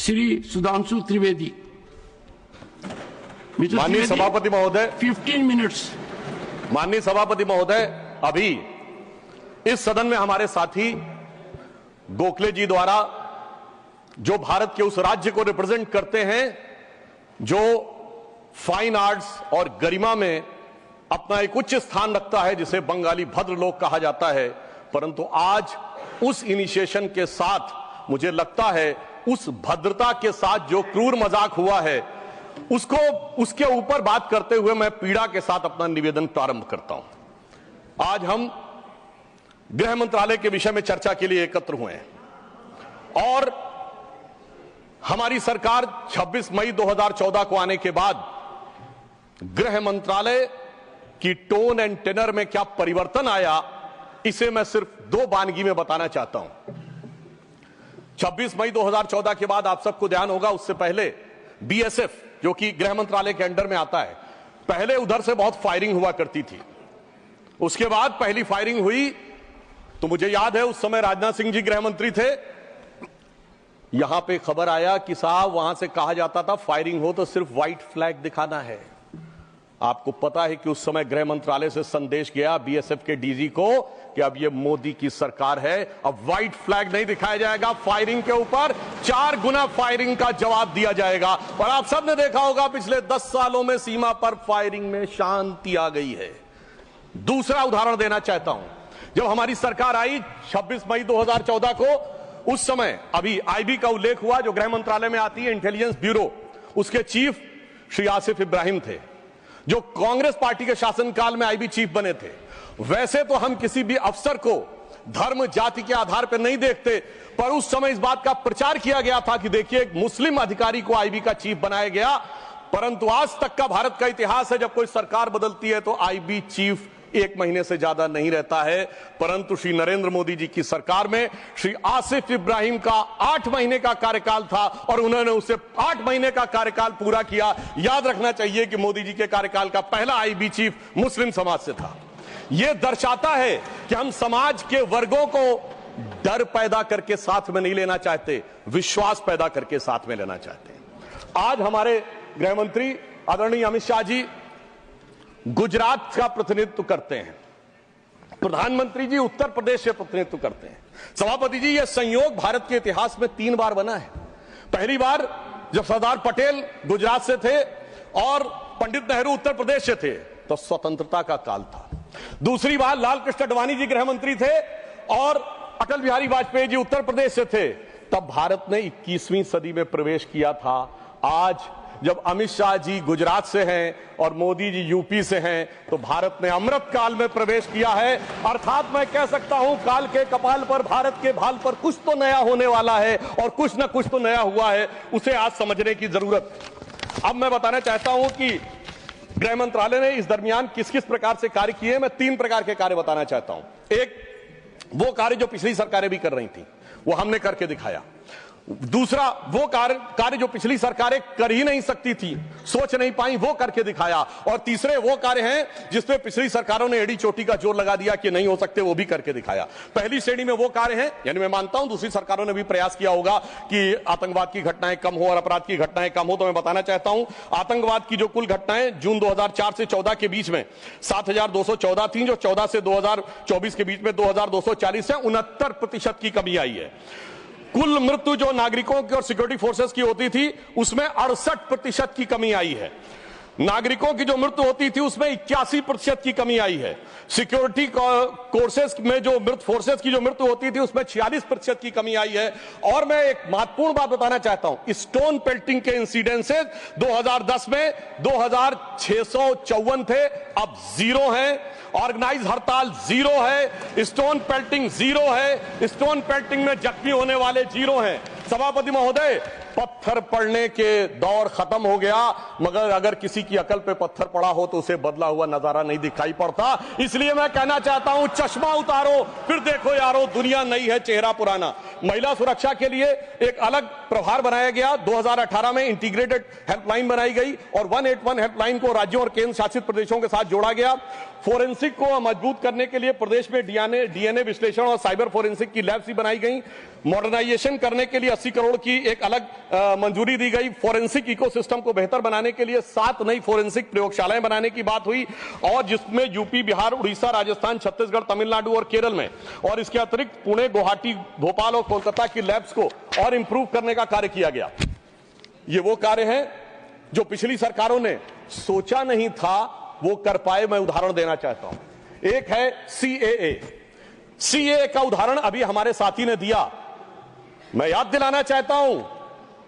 श्री सुधांशु त्रिवेदी। माननीय सभापति महोदय, 15 मिनट्स। माननीय सभापति महोदय, अभी इस सदन में हमारे साथी गोखले जी द्वारा जो भारत के उस राज्य को रिप्रेजेंट करते हैं जो फाइन आर्ट्स और गरिमा में अपना एक उच्च स्थान रखता है, जिसे बंगाली भद्र लोक कहा जाता है, परंतु आज उस इनिशिएशन के साथ मुझे लगता है उस भद्रता के साथ जो क्रूर मजाक हुआ है उसके ऊपर बात करते हुए मैं पीड़ा के साथ अपना निवेदन प्रारंभ करता हूं। आज हम गृह मंत्रालय के विषय में चर्चा के लिए एकत्र हुए हैं और हमारी सरकार 26 मई 2014 को आने के बाद गृह मंत्रालय की टोन एंड टेनर में क्या परिवर्तन आया, इसे मैं सिर्फ दो वानगी में बताना चाहता हूं। 26 मई 2014 के बाद आप सबको ध्यान होगा, उससे पहले बीएसएफ जो कि गृह मंत्रालय के अंडर में आता है, पहले उधर से बहुत फायरिंग हुआ करती थी। उसके बाद पहली फायरिंग हुई तो मुझे याद है उस समय राजनाथ सिंह जी गृह मंत्री थे। यहां पे खबर आया कि साहब वहां से कहा जाता था फायरिंग हो तो सिर्फ व्हाइट फ्लैग दिखाना है। आपको पता है कि उस समय गृह मंत्रालय से संदेश गया बीएसएफ के डीजी को कि अब ये मोदी की सरकार है, अब व्हाइट फ्लैग नहीं दिखाया जाएगा, फायरिंग के ऊपर 4 गुना फायरिंग का जवाब दिया जाएगा। और आप सबने देखा होगा पिछले 10 सालों में सीमा पर फायरिंग में शांति आ गई है। दूसरा उदाहरण देना चाहता हूं, जब हमारी सरकार आई 26 मई 2014 को, उस समय अभी आईबी का उल्लेख हुआ जो गृह मंत्रालय में आती है, इंटेलिजेंस ब्यूरो, उसके चीफ श्री आसिफ इब्राहिम थे जो कांग्रेस पार्टी के शासनकाल में आईबी चीफ बने थे। वैसे तो हम किसी भी अफसर को धर्म जाति के आधार पर नहीं देखते, पर उस समय इस बात का प्रचार किया गया था कि देखिए एक मुस्लिम अधिकारी को आईबी का चीफ बनाया गया। परंतु आज तक का भारत का इतिहास है, जब कोई सरकार बदलती है तो आईबी चीफ 1 महीने से ज्यादा नहीं रहता है। परंतु श्री नरेंद्र मोदी जी की सरकार में श्री आसिफ इब्राहिम का 8 महीने का कार्यकाल था और उन्होंने उसे 8 महीने का कार्यकाल पूरा किया। याद रखना चाहिए कि मोदी जी के कार्यकाल का पहला आईबी चीफ मुस्लिम समाज से था। यह दर्शाता है कि हम समाज के वर्गों को डर पैदा करके साथ में नहीं लेना चाहते, विश्वास पैदा करके साथ में लेना चाहते हैं। आज हमारे गृह मंत्री आदरणीय अमित शाह जी गुजरात का प्रतिनिधित्व करते हैं, प्रधानमंत्री जी उत्तर प्रदेश से प्रतिनिधित्व करते हैं। सभापति जी, यह संयोग भारत के इतिहास में 3 बार बना है। पहली बार जब सरदार पटेल गुजरात से थे और पंडित नेहरू उत्तर प्रदेश से थे तो स्वतंत्रता का काल था। दूसरी बार लाल कृष्ण आडवाणी जी गृह मंत्री थे और अटल बिहारी वाजपेयी जी उत्तर प्रदेश से थे, तब भारत ने 21वीं सदी में प्रवेश किया था। आज जब अमित शाह जी गुजरात से हैं और मोदी जी यूपी से हैं, तो भारत ने अमृत काल में प्रवेश किया है। अर्थात मैं कह सकता हूं काल के कपाल पर, भारत के भाल पर कुछ तो नया होने वाला है और कुछ ना कुछ तो नया हुआ है, उसे आज समझने की जरूरत है। अब मैं बताना चाहता हूं कि गृह मंत्रालय ने इस दरमियान किस किस प्रकार से कार्य किए। मैं 3 प्रकार के कार्य बताना चाहता हूं। एक, वो कार्य जो पिछली सरकारें भी कर रही थी, वो हमने करके दिखाया। दूसरा, वो कार्य जो पिछली सरकारें कर ही नहीं सकती थी, सोच नहीं पाई, वो करके दिखाया। और तीसरे वो कार्य हैं जिसपे पिछली सरकारों ने एड़ी चोटी का जोर लगा दिया कि नहीं हो सकते, वो भी करके दिखाया। पहली श्रेणी में वो कार्य हैं, यानी मैं मानता हूं दूसरी सरकारों ने भी प्रयास किया होगा कि आतंकवाद की घटनाएं कम हो और अपराध की घटनाएं कम हो। तो मैं बताना चाहता हूं आतंकवाद की जो कुल घटनाएं जून 2004 से 14 के बीच में 7214 थी, जो 14 से 2024 के बीच में 2240 है, 69% की कमी आई है। कुल मृत्यु जो नागरिकों की और सिक्योरिटी फोर्सेस की होती थी उसमें 68% की कमी आई है। नागरिकों की जो मृत्यु होती थी उसमें 81% की कमी आई है। सिक्योरिटी कोर्सेस में जो फोर्सेस की जो मृत्यु होती थी उसमें 46% की कमी आई है। और मैं एक महत्वपूर्ण बात बताना चाहता हूं, स्टोन पेल्टिंग के इंसिडेंसेस 2010 में 2654 थे, अब 0 हैं। ऑर्गेनाइज हड़ताल 0 है, स्टोन पेल्टिंग 0 है, स्टोन पेल्टिंग में जख्मी होने वाले 0 हैं। सभापति महोदय, पत्थर पड़ने के दौर खत्म हो गया, मगर अगर किसी की अकल पे पत्थर पड़ा हो तो उसे बदला हुआ नजारा नहीं दिखाई पड़ता। इसलिए मैं कहना चाहता हूं चश्मा उतारो फिर देखो यारो, दुनिया नई है चेहरा पुराना। महिला सुरक्षा के लिए एक अलग प्रभार बनाया गया। 2018 में इंटीग्रेटेड हेल्पलाइन बनाई गई और 181 हेल्पलाइन को राज्यों और केंद्र शासित प्रदेशों के साथ जोड़ा गया। फोरेंसिक को मजबूत करने के लिए प्रदेश में डीएनए विश्लेषण और साइबर फोरेंसिक की लैब्स भी बनाई गई। मॉडर्नाइजेशन करने के लिए 80 करोड़ की एक अलग मंजूरी दी गई। फोरेंसिक इकोसिस्टम को बेहतर बनाने के लिए 7 नई फोरेंसिक प्रयोगशालाएं बनाने की बात हुई, और जिसमें यूपी, बिहार, उड़ीसा, राजस्थान, छत्तीसगढ़, तमिलनाडु और केरल में, और इसके अतिरिक्त पुणे, गुवाहाटी, भोपाल और कोलकाता की लैब्स को और इंप्रूव करने का कार्य किया गया। ये वो कार्य है जो पिछली सरकारों ने सोचा नहीं था वो कर पाए। मैं उदाहरण देना चाहता हूं। एक है सीएए का उदाहरण अभी हमारे साथी ने दिया। मैं याद दिलाना चाहता हूं,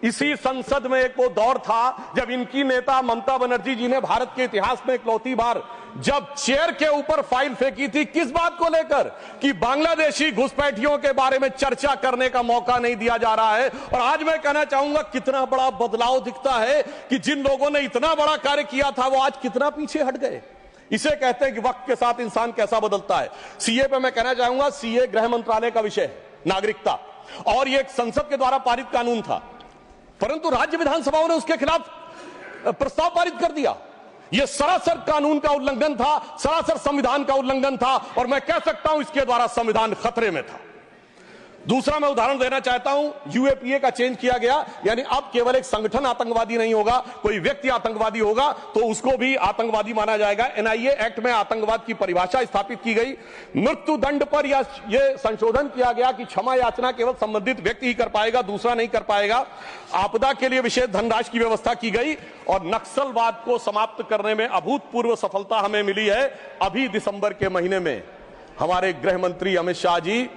इसी संसद में एक वो दौर था जब इनकी नेता ममता बनर्जी जी ने भारत के इतिहास में इकलौती बार जब चेयर के ऊपर फाइल फेंकी थी, किस बात को लेकर कि बांग्लादेशी घुसपैठियों के बारे में चर्चा करने का मौका नहीं दिया जा रहा है। और आज मैं कहना चाहूंगा कितना बड़ा बदलाव दिखता है कि जिन लोगों ने इतना बड़ा कार्य किया था वो आज कितना पीछे हट गए। इसे कहते हैं कि वक्त के साथ इंसान कैसा बदलता है। सीए पे मैं कहना चाहूंगा, सीए गृह मंत्रालय का विषय है, नागरिकता, और ये एक संसद के द्वारा पारित कानून था, परंतु राज्य विधानसभाओं ने उसके खिलाफ प्रस्ताव पारित कर दिया। यह सरासर कानून का उल्लंघन था, सरासर संविधान का उल्लंघन था, और मैं कह सकता हूं इसके द्वारा संविधान खतरे में था। दूसरा मैं उदाहरण देना चाहता हूं, यूएपीए का चेंज किया गया, यानी अब केवल एक संगठन आतंकवादी नहीं होगा, कोई व्यक्ति आतंकवादी होगा तो उसको भी आतंकवादी माना जाएगा। एनआईए एक्ट में आतंकवाद की परिभाषा स्थापित की गई। मृत्यु दंड पर यह संशोधन किया गया कि क्षमा याचना केवल संबंधित व्यक्ति ही कर पाएगा, दूसरा नहीं कर पाएगा। आपदा के लिए विशेष धनराशि की व्यवस्था की गई, और नक्सलवाद को समाप्त करने में अभूतपूर्व सफलता हमें मिली है। अभी दिसंबर के महीने में हमारे गृह मंत्री अमित शाह जी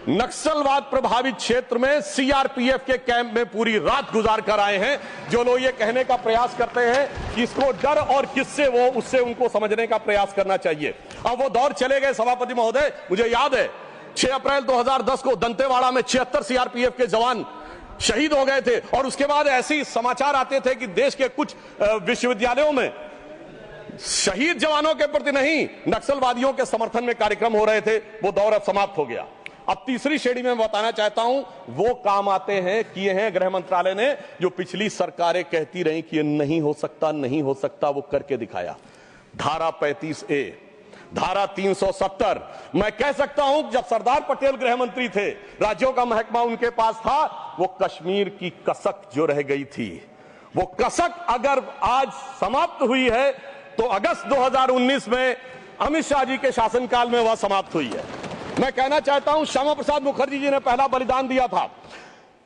नक्सलवाद प्रभावित क्षेत्र में सीआरपीएफ के कैंप में पूरी रात गुजार कर आए हैं। जो लोग ये कहने का प्रयास करते हैं कि इसको डर और किससे वो, उससे उनको समझने का प्रयास करना चाहिए। अब वो दौर चले गए सभापति महोदय। मुझे याद है 6 अप्रैल 2010 को दंतेवाड़ा में 76 सीआरपीएफ के जवान शहीद हो गए थे, और उसके बाद ऐसे समाचार आते थे कि देश के कुछ विश्वविद्यालयों में शहीद जवानों के प्रति नहीं, नक्सलवादियों के समर्थन में कार्यक्रम हो रहे थे। वो दौर अब समाप्त हो गया। अब तीसरी श्रेणी में बताना चाहता हूं, वो काम आते हैं, किए हैं गृह मंत्रालय ने, जो पिछली सरकारें कहती रही कि ये नहीं हो सकता, नहीं हो सकता, वो करके दिखाया। धारा 35A, धारा 370। मैं कह सकता हूं जब सरदार पटेल गृह मंत्री थे, राज्यों का महकमा उनके पास था, वो कश्मीर की कसक जो रह गई थी, वो कसक अगर आज समाप्त हुई है तो अगस्त 2019 में अमित शाह जी के शासनकाल में वह समाप्त हुई है। मैं कहना चाहता हूं, श्यामा प्रसाद मुखर्जी जी ने पहला बलिदान दिया था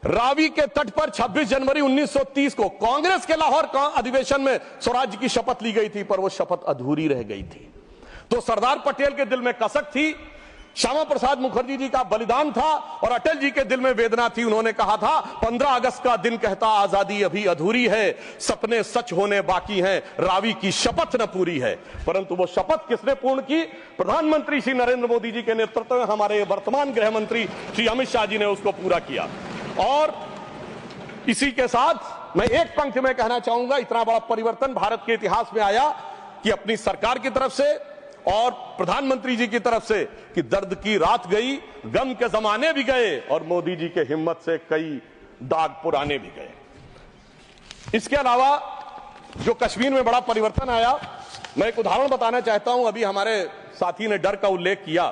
रावी के तट पर। 26 जनवरी 1930 को कांग्रेस के लाहौर अधिवेशन में स्वराज्य की शपथ ली गई थी, पर वो शपथ अधूरी रह गई थी। तो सरदार पटेल के दिल में कसक थी, श्यामा प्रसाद मुखर्जी जी का बलिदान था, और अटल जी के दिल में वेदना थी। उन्होंने कहा था 15 अगस्त का दिन कहता आजादी अभी अधूरी है, सपने सच होने बाकी हैं, रावी की शपथ न पूरी है। परंतु वो शपथ किसने पूर्ण की? प्रधानमंत्री श्री नरेंद्र मोदी जी के नेतृत्व में हमारे वर्तमान गृह मंत्री श्री अमित शाह जी ने उसको पूरा किया। और इसी के साथ मैं एक पंक्ति में कहना चाहूंगा, इतना बड़ा परिवर्तन भारत के इतिहास में आया कि अपनी सरकार की तरफ से और प्रधानमंत्री जी की तरफ से कि दर्द की रात गई, गम के जमाने भी गए, और मोदी जी के हिम्मत से कई दाग पुराने भी गए। इसके अलावा जो कश्मीर में बड़ा परिवर्तन आया, मैं एक उदाहरण बताना चाहता हूं। अभी हमारे साथी ने डर का उल्लेख किया,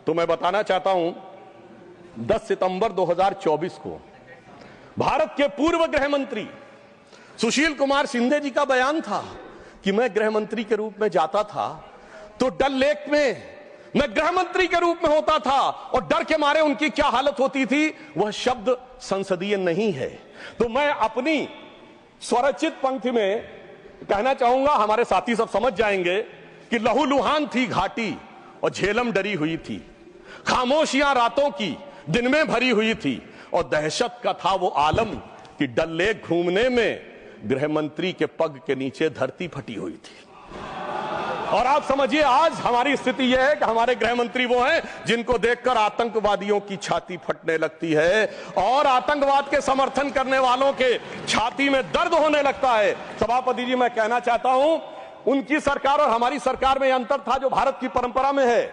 तो मैं बताना चाहता हूं 10 सितंबर 2024 को भारत के पूर्व गृह मंत्री सुशील कुमार शिंदे जी का बयान था कि मैं गृह मंत्री के रूप में जाता था तो डल लेक में मैं गृह मंत्री के रूप में होता था, और डर के मारे उनकी क्या हालत होती थी, वह शब्द संसदीय नहीं है। तो मैं अपनी स्वरचित पंक्ति में कहना चाहूंगा, हमारे साथी सब समझ जाएंगे कि लहूलुहान थी घाटी और झेलम डरी हुई थी, खामोशियां रातों की दिन में भरी हुई थी, और दहशत का था वो आलम कि डल लेक घूमने में गृह मंत्री के पग के नीचे धरती फटी हुई थी। और आप समझिए आज हमारी स्थिति यह है कि हमारे गृह मंत्री वो हैं जिनको देखकर आतंकवादियों की छाती फटने लगती है, और आतंकवाद के समर्थन करने वालों के छाती में दर्द होने लगता है। सभापति जी, मैं कहना चाहता हूं, उनकी सरकार और हमारी सरकार में यह अंतर था जो भारत की परंपरा में है।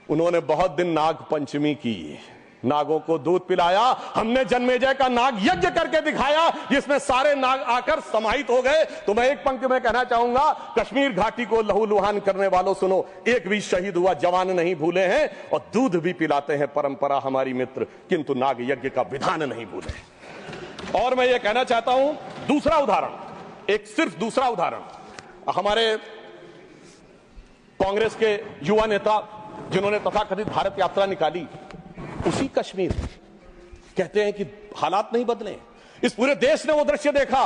उन्होंने बहुत दिन नाग पंचमी की, नागों को दूध पिलाया, हमने जन्मेजय का नाग यज्ञ करके दिखाया जिसमें सारे नाग आकर समाहित हो गए। तो मैं एक पंक्ति में कहना चाहूंगा, कश्मीर घाटी को लहूलुहान करने वालों सुनो, एक भी शहीद हुआ जवान नहीं भूले हैं, और दूध भी पिलाते हैं परंपरा हमारी मित्र, किंतु नाग यज्ञ का विधान नहीं भूले। और मैं ये कहना चाहता हूं, दूसरा उदाहरण, एक सिर्फ दूसरा उदाहरण, हमारे कांग्रेस के युवा नेता जिन्होंने तथाकथित भारत यात्रा निकाली, उसी कश्मीर कहते हैं कि हालात नहीं बदले। इस पूरे देश ने वो दृश्य देखा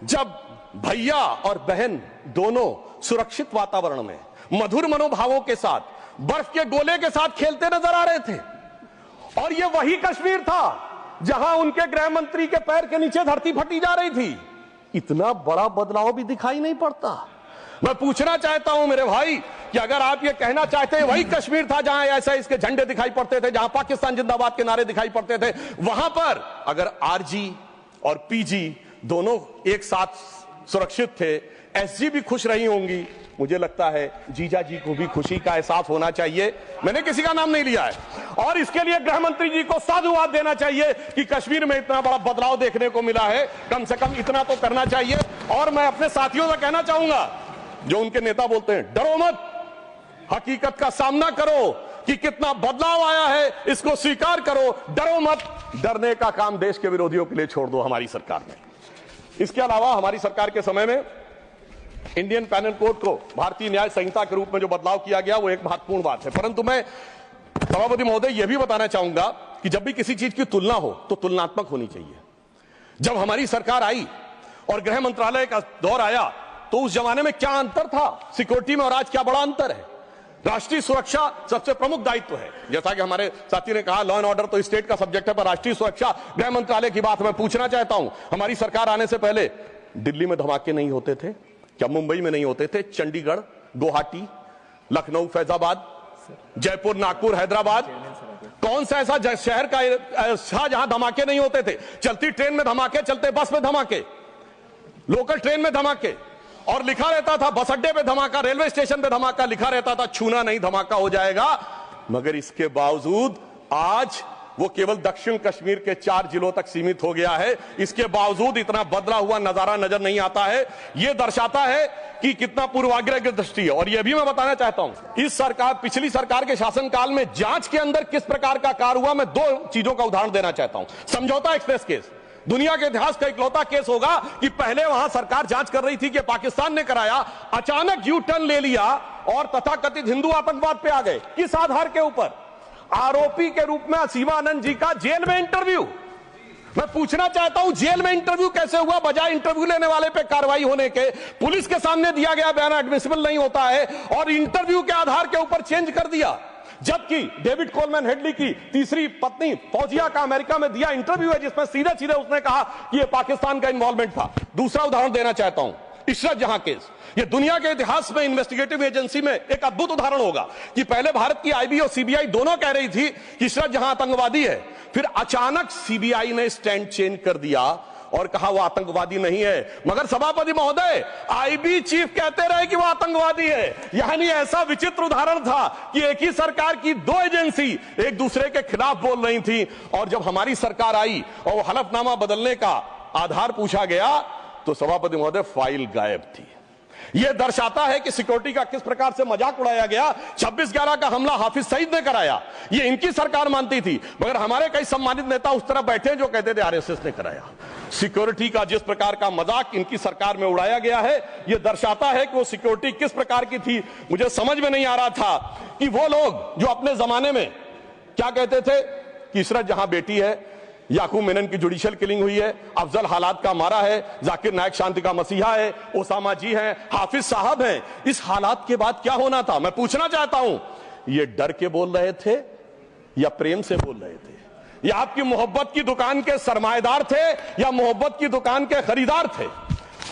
जब भैया और बहन दोनों सुरक्षित वातावरण में मधुर मनोभावों के साथ बर्फ के गोले के साथ खेलते नजर आ रहे थे। और ये वही कश्मीर था जहां उनके गृह मंत्री के पैर के नीचे धरती फटी जा रही थी। इतना बड़ा बदलाव भी दिखाई नहीं पड़ता। मैं पूछना चाहता हूं मेरे भाई कि अगर आप ये कहना चाहते हैं वही कश्मीर था जहां ऐसा इसके झंडे दिखाई पड़ते थे, जहां पाकिस्तान जिंदाबाद के नारे दिखाई पड़ते थे, वहां पर अगर आरजी और पीजी दोनों एक साथ सुरक्षित थे, एसजी भी खुश रही होंगी, मुझे लगता है जीजा जी को भी खुशी का एहसास होना चाहिए। मैंने किसी का नाम नहीं लिया है। और इसके लिए गृह मंत्री जी को साधुवाद देना चाहिए कि कश्मीर में इतना बड़ा बदलाव देखने को मिला है, कम से कम इतना तो करना चाहिए। और मैं अपने साथियों से कहना चाहूंगा जो उनके नेता बोलते हैं डरो मत, हकीकत का सामना करो कि कितना बदलाव आया है, इसको स्वीकार करो, डरो मत। डरने का काम देश के विरोधियों के लिए छोड़ दो हमारी सरकार ने। इसके अलावा हमारी सरकार के समय में इंडियन पैनल कोड को भारतीय न्याय संहिता के रूप में जो बदलाव किया गया वो एक महत्वपूर्ण बात है। परंतु मैं सभापति महोदय यह भी बताना चाहूंगा कि जब भी किसी चीज की तुलना हो तो तुलनात्मक होनी चाहिए। जब हमारी सरकार आई और गृह मंत्रालय का दौर आया तो उस जमाने में क्या अंतर था सिक्योरिटी में और आज क्या बड़ा अंतर है। राष्ट्रीय सुरक्षा सबसे प्रमुख दायित्व है, जैसा कि हमारे साथी ने कहा, लॉ एंड ऑर्डर तो स्टेट का सब्जेक्ट है, पर राष्ट्रीय सुरक्षा गृह मंत्रालय की बात मैं पूछना चाहता हूं। हमारी सरकार आने से पहले दिल्ली में धमाके नहीं होते थे क्या? मुंबई में नहीं होते थे? चंडीगढ़, गुवाहाटी, लखनऊ, फैजाबाद, जयपुर, नागपुर, हैदराबाद, कौन सा ऐसा शहर का जहां धमाके नहीं होते थे? चलती ट्रेन में धमाके, चलते बस में धमाके, लोकल ट्रेन में धमाके, और लिखा रहता था बस अड्डे पे धमाका, रेलवे स्टेशन पे धमाका, लिखा रहता था छूना नहीं धमाका हो जाएगा। मगर इसके बावजूद आज वो केवल दक्षिण कश्मीर के 4 जिलों तक सीमित हो गया है। इसके बावजूद इतना बदला हुआ नजारा नजर नहीं आता है। यह दर्शाता है कि कितना पूर्वाग्रह की दृष्टि है। और यह भी मैं बताना चाहता हूं, इस सरकार, पिछली सरकार के शासनकाल में जांच के अंदर किस प्रकार का कार्य हुआ, मैं 2 चीजों का उदाहरण देना चाहता हूं। समझौता एक्सप्रेस केस दुनिया के इतिहास का इकलौता केस होगा कि पहले वहां सरकार जांच कर रही थी कि पाकिस्तान ने कराया, अचानक यू टर्न ले लिया और तथाकथित हिंदू आतंकवाद पे आ गए। किस आधार के ऊपर? आरोपी के रूप में असीमा आनंद जी का जेल में इंटरव्यू। मैं पूछना चाहता हूं जेल में इंटरव्यू कैसे हुआ? बजाय इंटरव्यू लेने वाले पे कार्रवाई होने के पुलिस के सामने दिया गया बयान एडमिसिबल नहीं होता है और इंटरव्यू के आधार के ऊपर चेंज कर दिया। जबकि डेविड कोलमैन हेडली की तीसरी पत्नी फौजिया का अमेरिका में दिया इंटरव्यू है जिसमें सीधे सीधे उसने कहा कि यह पाकिस्तान का इन्वॉल्वमेंट था। दूसरा उदाहरण देना चाहता हूं, इशरत जहां केस। यह दुनिया के इतिहास में इन्वेस्टिगेटिव एजेंसी में एक अद्भुत उदाहरण होगा कि पहले भारत की आईबी और सीबीआई दोनों कह रही थी कि इशरत जहां आतंकवादी है, फिर अचानक सीबीआई ने स्टैंड चेंज कर दिया और कहा वो आतंकवादी नहीं है। मगर सभापति महोदय, आईबी चीफ कहते रहे कि वो आतंकवादी है। यानी ऐसा विचित्र उदाहरण था कि एक ही सरकार की 2 एजेंसी एक दूसरे के खिलाफ बोल रही थी। और जब हमारी सरकार आई और वो हलफनामा बदलने का आधार पूछा गया तो सभापति महोदय फाइल गायब थी। यह दर्शाता है कि सिक्योरिटी का किस प्रकार से मजाक उड़ाया गया। 26/11 का हमला हाफिज सईद ने कराया, यह इनकी सरकार मानती थी, मगर हमारे कई सम्मानित नेता उस तरफ बैठे जो कहते थे आरएसएस ने कराया। सिक्योरिटी का जिस प्रकार का मजाक इनकी सरकार में उड़ाया गया है, यह दर्शाता है कि वो सिक्योरिटी किस प्रकार की थी। मुझे समझ में नहीं आ रहा था कि वो लोग जो अपने जमाने में क्या कहते थे कि इशरत जहां बेटी है, याकूब मेनन की जुडिशियल किलिंग हुई है, अफजल हालात का मारा है, जाकिर नायक शांति का मसीहा है, ओसामा जी हैं, हाफिज साहब हैं। इस हालात के बाद क्या होना था? मैं पूछना चाहता हूं, ये डर के बोल रहे थे या प्रेम से बोल रहे थे? या आपकी मोहब्बत की दुकान के सरमाएदार थे या मोहब्बत की दुकान के खरीदार थे?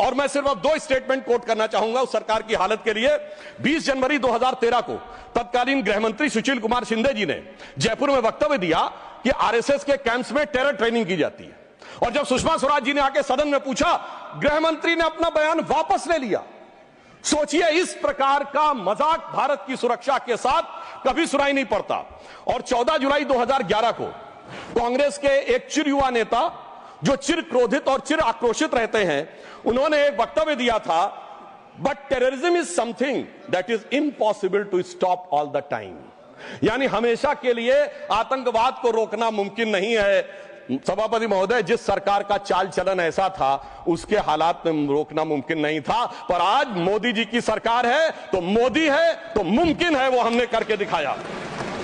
और मैं सिर्फ अब 2 स्टेटमेंट कोट करना चाहूंगा उस सरकार की हालत के लिए। 20 जनवरी 2013 को तत्कालीन गृह मंत्री सुशील कुमार शिंदे जी ने जयपुर में वक्तव्य दिया कि आरएसएस के कैंप्स में टेरर ट्रेनिंग की जाती है। और जब सुषमा स्वराज जी ने आके सदन में पूछा, गृह मंत्री ने अपना बयान वापस ले लिया। सोचिए, इस प्रकार का मजाक भारत की सुरक्षा के साथ कभी सुनाई नहीं पड़ता। और 14 जुलाई 2011 को कांग्रेस के एक चिर युवा नेता जो चिर क्रोधित और चिर आक्रोशित रहते हैं, उन्होंने एक वक्तव्य दिया था, but terrorism is something that is impossible to stop all the time. यानी हमेशा के लिए आतंकवाद को रोकना मुमकिन नहीं है। सभापति महोदय, जिस सरकार का चाल चलन ऐसा था, उसके हालात में रोकना मुमकिन नहीं था, पर आज मोदी जी की सरकार है तो मोदी है तो मुमकिन है, वो हमने करके दिखाया।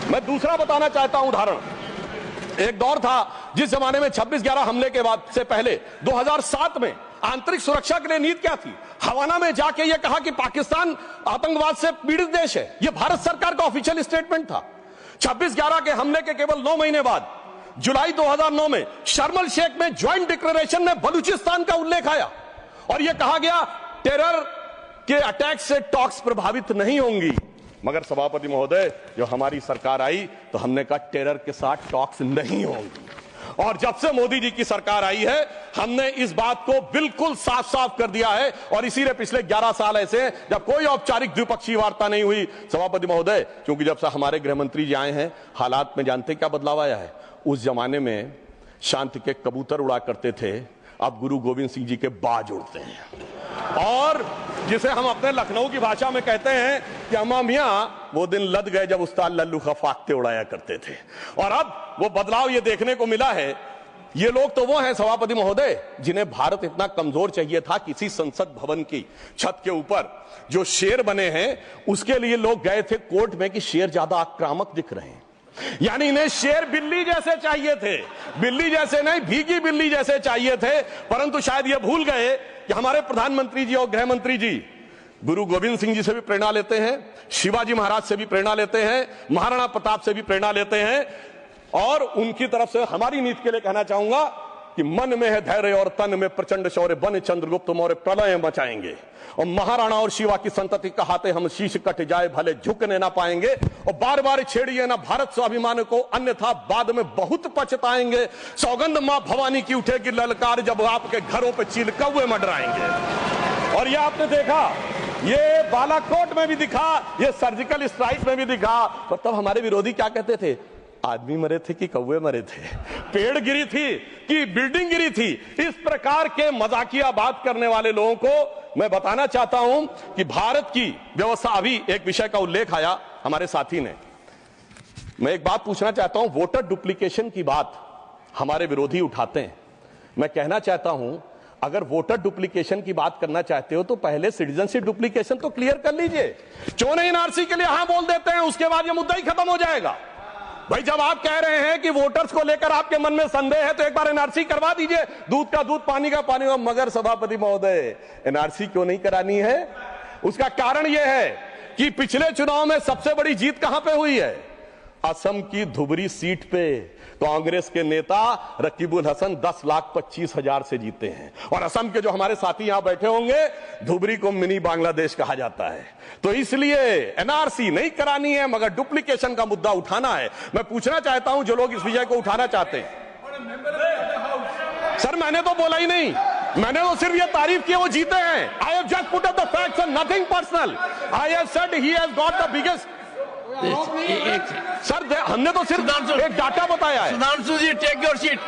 मैं दूसरा बताना चाहता हूं उदाहरण। एक दौर था जिस जमाने में 26/11 हमले के बाद से पहले 2007 में आंतरिक सुरक्षा के लिए नीति क्या थी? हवाना में जाके यह कहा कि पाकिस्तान आतंकवाद से पीड़ित देश है। यह भारत सरकार का ऑफिशियल स्टेटमेंट था। 26/11 के हमले के केवल 9 महीने बाद जुलाई 2009 में शर्म एल शेख में ज्वाइंट डिक्लेरेशन में बलूचिस्तान का उल्लेख आया और यह कहा गया टेरर के अटैक से टॉक्स प्रभावित नहीं होंगी। मगर सभापति महोदय, जो हमारी सरकार आई तो हमने कहा टेरर के साथ टॉक्स नहीं होंगी। और जब से मोदी जी की सरकार आई है, हमने इस बात को बिल्कुल साफ साफ कर दिया है। और इसीलिए पिछले 11 साल ऐसे हैं जब कोई औपचारिक द्विपक्षीय वार्ता नहीं हुई। सभापति महोदय, क्योंकि जब से हमारे गृह मंत्री जी आए हैं, हालात में जानते क्या बदलाव आया है? उस जमाने में शांति के कबूतर उड़ा करते थे, अब गुरु गोविंद सिंह जी के बाज उड़ते हैं। और जिसे हम अपने लखनऊ की भाषा में कहते हैं कि अम्मा मियां वो दिन लद गए जब उस्ताद लल्लू खा फाख्ते उड़ाया करते थे। और अब वो बदलाव ये देखने को मिला है। ये लोग तो वो हैं सभापति महोदय जिन्हें भारत इतना कमजोर चाहिए था, किसी संसद भवन की छत के ऊपर जो शेर बने हैं उसके लिए लोग गए थे कोर्ट में कि शेर ज्यादा आक्रामक दिख रहे हैं। यानी इन्हें शेर बिल्ली जैसे चाहिए थे, बिल्ली जैसे नहीं, भीगी बिल्ली जैसे चाहिए थे। परंतु शायद ये भूल गए कि हमारे प्रधानमंत्री जी और गृह मंत्री जी गुरु गोविंद सिंह जी से भी प्रेरणा लेते हैं, शिवाजी महाराज से भी प्रेरणा लेते हैं, महाराणा प्रताप से भी प्रेरणा लेते हैं। और उनकी तरफ से हमारी नीति के लिए कहना चाहूंगा कि मन में है धैर्य और तन में प्रचंड शौर्य, बन चंद्रगुप्त मौर्य प्रलय मचाएंगे। और महाराणा और शिवा की संतति कहाते हम शीश कट जाए भले झुकने ना पाएंगे। और बार बार छेड़िए ना भारत स्वाभिमान को, अन्यथा बाद में बहुत पछताएंगे। सौगंध मां भवानी की उठेगी ललकार जब आपके घरों पे चील कौवे मंडराएंगे। और ये आपने देखा, ये बालाकोट में भी दिखा, ये सर्जिकल स्ट्राइक में भी दिखा। तो तब हमारे विरोधी क्या कहते थे? आदमी मरे थे कि कौवे मरे थे, पेड़ गिरी थी कि बिल्डिंग गिरी थी। इस प्रकार के मजाकिया बात करने वाले लोगों को मैं बताना चाहता हूं कि भारत की व्यवस्था, अभी एक विषय का उल्लेख आया हमारे साथी ने, मैं एक बात पूछना चाहता हूं। वोटर डुप्लीकेशन की बात हमारे विरोधी उठाते हैं। मैं कहना चाहता हूं, अगर वोटर डुप्लीकेशन की बात करना चाहते हो तो पहले सिटीजनशिप डुप्लीकेशन तो क्लियर कर लीजिए। क्यों नहीं एनआरसी के लिए हां बोल देते हैं, उसके बाद यह मुद्दा ही खत्म हो जाएगा। भाई जब आप कह रहे हैं कि वोटर्स को लेकर आपके मन में संदेह है तो एक बार एनआरसी करवा दीजिए, दूध का दूध पानी का पानी। मगर सभापति महोदय, एनआरसी क्यों नहीं करानी है? उसका कारण यह है कि पिछले चुनाव में सबसे बड़ी जीत कहां पे हुई है? असम की धुबरी सीट पे कांग्रेस के नेता रकीबुल हसन 10,25,000 से जीते हैं। और असम के जो हमारे साथी यहां बैठे होंगे, धुबरी को मिनी बांग्लादेश कहा जाता है। तो इसलिए एनआरसी नहीं करानी है, मगर डुप्लीकेशन का मुद्दा उठाना है। मैं पूछना चाहता हूं जो लोग इस विषय को उठाना चाहते हैं। सर मैंने तो बोला ही नहीं, मैंने तो सिर्फ ये तारीफ की वो जीते हैं। I have just put up the facts and nothing personal. I have said he has got the biggest. Sir हमने तो सिर्फ एक डाटा बताया है। सुधांशु जी, टेक योर सीट।